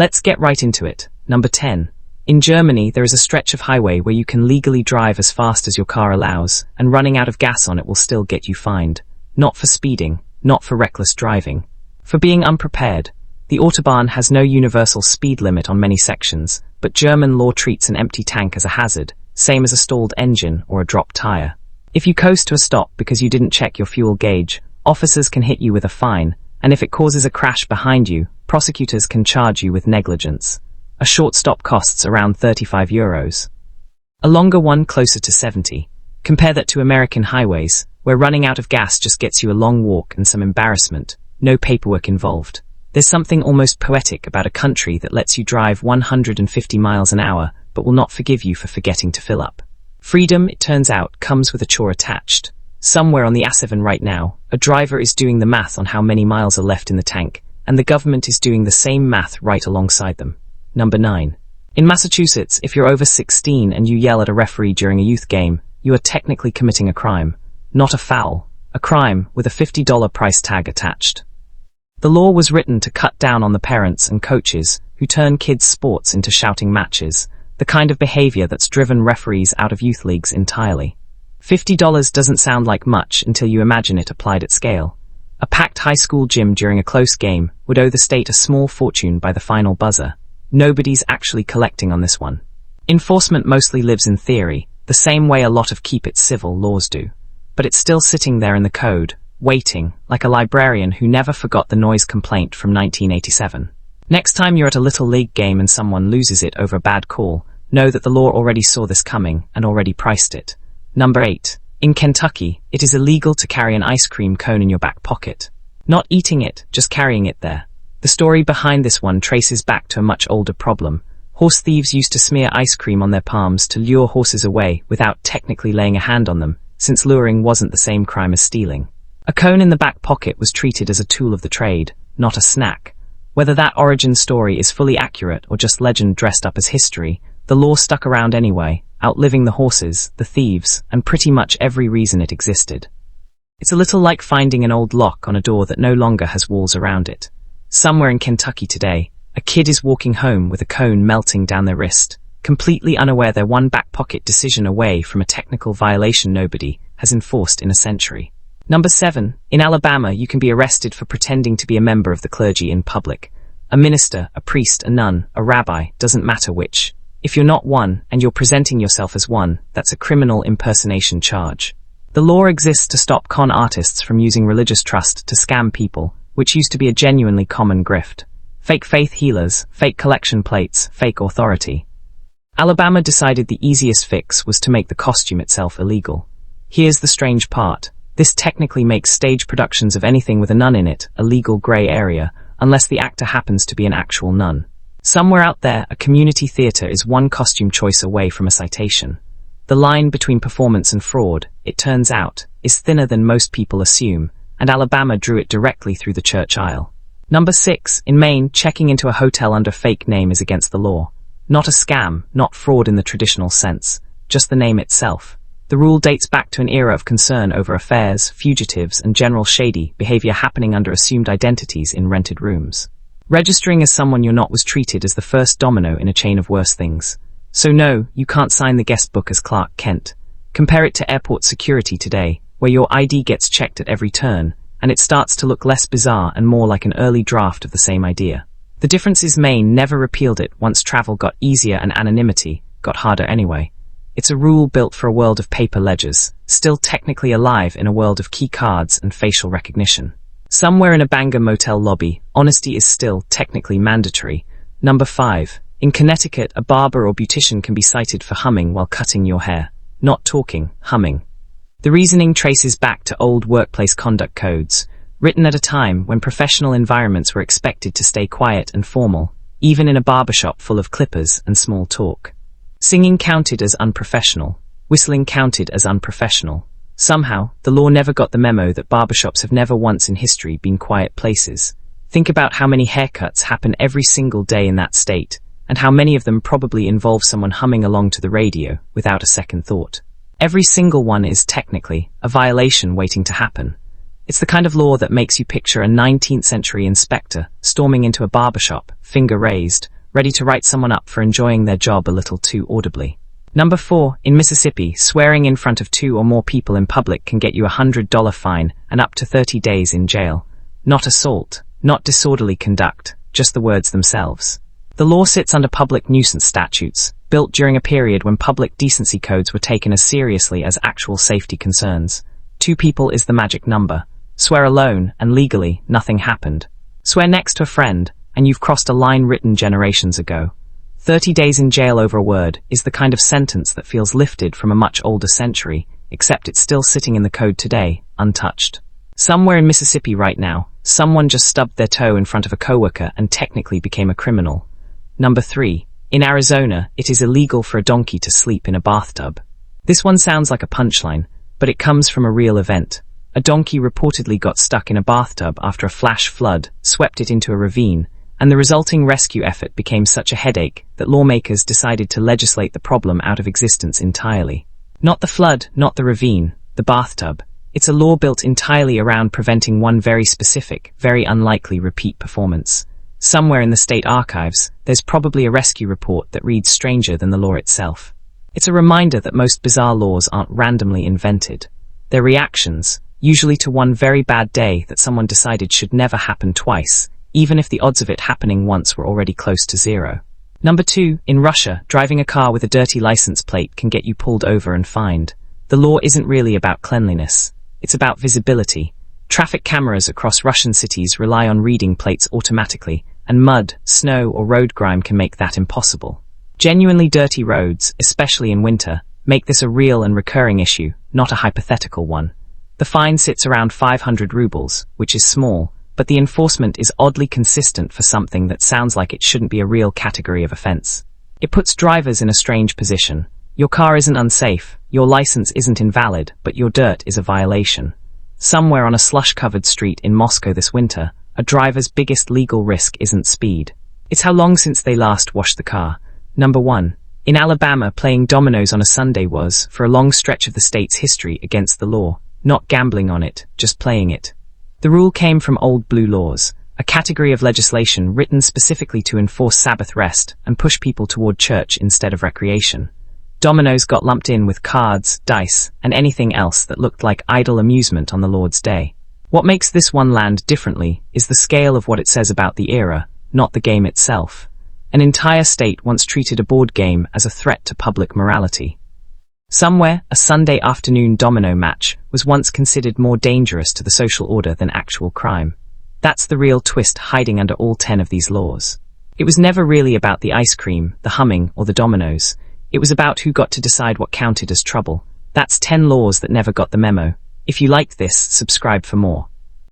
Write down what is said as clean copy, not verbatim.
Let's get right into it. Number 10. In Germany, there is a stretch of highway where you can legally drive as fast as your car allows, and running out of gas on it will still get you fined. Not for speeding, not for reckless driving. For being unprepared. The Autobahn has no universal speed limit on many sections, but German law treats an empty tank as a hazard, same as a stalled engine or a dropped tire. If you coast to a stop because you didn't check your fuel gauge, officers can hit you with a fine, and if it causes a crash behind you, prosecutors can charge you with negligence. A short stop costs around €35. A longer one closer to 70. Compare that to American highways, where running out of gas just gets you a long walk and some embarrassment, no paperwork involved. There's something almost poetic about a country that lets you drive 150 miles an hour, but will not forgive you for forgetting to fill up. Freedom, it turns out, comes with a chore attached. Somewhere on the A7 right now, a driver is doing the math on how many miles are left in the tank, and the government is doing the same math right alongside them. Number 9. In Massachusetts, if you're over 16 and you yell at a referee during a youth game, you are technically committing a crime. Not a foul. A crime with a $50 price tag attached. The law was written to cut down on the parents and coaches who turn kids' sports into shouting matches, the kind of behavior that's driven referees out of youth leagues entirely. $50 doesn't sound like much until you imagine it applied at scale. A packed high school gym during a close game would owe the state a small fortune by the final buzzer. Nobody's actually collecting on this one. Enforcement mostly lives in theory, the same way a lot of keep it civil laws do. But it's still sitting there in the code, waiting, like a librarian who never forgot the noise complaint from 1987. Next time you're at a little league game and someone loses it over a bad call, know that the law already saw this coming and already priced it. Number 8. In Kentucky, it is illegal to carry an ice cream cone in your back pocket. Not eating it, just carrying it there. The story behind this one traces back to a much older problem. Horse thieves used to smear ice cream on their palms to lure horses away without technically laying a hand on them, since luring wasn't the same crime as stealing. A cone in the back pocket was treated as a tool of the trade, not a snack. Whether that origin story is fully accurate or just legend dressed up as history, the law stuck around anyway, outliving the horses, the thieves, and pretty much every reason it existed. It's a little like finding an old lock on a door that no longer has walls around it. Somewhere in Kentucky today, a kid is walking home with a cone melting down their wrist, completely unaware they're one back pocket decision away from a technical violation nobody has enforced in a century. Number 7. In Alabama, you can be arrested for pretending to be a member of the clergy in public. A minister, a priest, a nun, a rabbi, doesn't matter which. If you're not one, and you're presenting yourself as one, that's a criminal impersonation charge. The law exists to stop con artists from using religious trust to scam people, which used to be a genuinely common grift. Fake faith healers, fake collection plates, fake authority. Alabama decided the easiest fix was to make the costume itself illegal. Here's the strange part. This technically makes stage productions of anything with a nun in it a legal grey area, unless the actor happens to be an actual nun. Somewhere out there, a community theatre is one costume choice away from a citation. The line between performance and fraud, it turns out, is thinner than most people assume, and Alabama drew it directly through the church aisle. Number 6. In Maine, checking into a hotel under fake name is against the law. Not a scam, not fraud in the traditional sense, just the name itself. The rule dates back to an era of concern over affairs, fugitives, and general shady behavior happening under assumed identities in rented rooms. Registering as someone you're not was treated as the first domino in a chain of worse things. So no, you can't sign the guest book as Clark Kent. Compare it to airport security today, where your ID gets checked at every turn, and it starts to look less bizarre and more like an early draft of the same idea. The difference is Maine never repealed it once travel got easier and anonymity got harder anyway. It's a rule built for a world of paper ledgers, still technically alive in a world of key cards and facial recognition. Somewhere in a Bangor motel lobby, honesty is still technically mandatory. Number 5. In Connecticut, a barber or beautician can be cited for humming while cutting your hair. Not talking, humming. The reasoning traces back to old workplace conduct codes, written at a time when professional environments were expected to stay quiet and formal, even in a barbershop full of clippers and small talk. Singing counted as unprofessional. Whistling counted as unprofessional. Somehow, the law never got the memo that barbershops have never once in history been quiet places. Think about how many haircuts happen every single day in that state, and how many of them probably involve someone humming along to the radio without a second thought. Every single one is technically a violation waiting to happen. It's the kind of law that makes you picture a 19th century inspector storming into a barbershop, finger raised, ready to write someone up for enjoying their job a little too audibly. Number 4, in Mississippi, swearing in front of 2 or more people in public can get you a $100 fine and up to 30 days in jail. Not assault, not disorderly conduct, just the words themselves. The law sits under public nuisance statutes, built during a period when public decency codes were taken as seriously as actual safety concerns. 2 people is the magic number. Swear alone, and legally, nothing happened. Swear next to a friend, and you've crossed a line written generations ago. 30 days in jail over a word is the kind of sentence that feels lifted from a much older century, except it's still sitting in the code today, untouched. Somewhere in Mississippi right now, someone just stubbed their toe in front of a coworker and technically became a criminal. Number 3. In Arizona, it is illegal for a donkey to sleep in a bathtub. This one sounds like a punchline, but it comes from a real event. A donkey reportedly got stuck in a bathtub after a flash flood swept it into a ravine, and the resulting rescue effort became such a headache that lawmakers decided to legislate the problem out of existence entirely. Not the flood, not the ravine, the bathtub. It's a law built entirely around preventing one very specific, very unlikely repeat performance. Somewhere in the state archives, there's probably a rescue report that reads stranger than the law itself. It's a reminder that most bizarre laws aren't randomly invented. They're reactions, usually to one very bad day that someone decided should never happen twice, even if the odds of it happening once were already close to 0. Number 2, in Russia, driving a car with a dirty license plate can get you pulled over and fined. The law isn't really about cleanliness. It's about visibility. Traffic cameras across Russian cities rely on reading plates automatically, and mud, snow, or road grime can make that impossible. Genuinely dirty roads, especially in winter, make this a real and recurring issue, not a hypothetical one. The fine sits around 500 rubles, which is small, but the enforcement is oddly consistent for something that sounds like it shouldn't be a real category of offense. It puts drivers in a strange position. Your car isn't unsafe, your license isn't invalid, but your dirt is a violation. Somewhere on a slush-covered street in Moscow this winter, a driver's biggest legal risk isn't speed. It's how long since they last washed the car. Number 1. In Alabama, playing dominoes on a Sunday was, for a long stretch of the state's history, against the law. Not gambling on it, just playing it. The rule came from old blue laws, a category of legislation written specifically to enforce Sabbath rest and push people toward church instead of recreation. Dominoes got lumped in with cards, dice, and anything else that looked like idle amusement on the Lord's Day. What makes this one land differently is the scale of what it says about the era, not the game itself. An entire state once treated a board game as a threat to public morality. Somewhere, a Sunday afternoon domino match was once considered more dangerous to the social order than actual crime. That's the real twist hiding under all 10 of these laws. It was never really about the ice cream, the humming, or the dominoes. It was about who got to decide what counted as trouble. That's 10 laws that never got the memo. If you liked this, subscribe for more.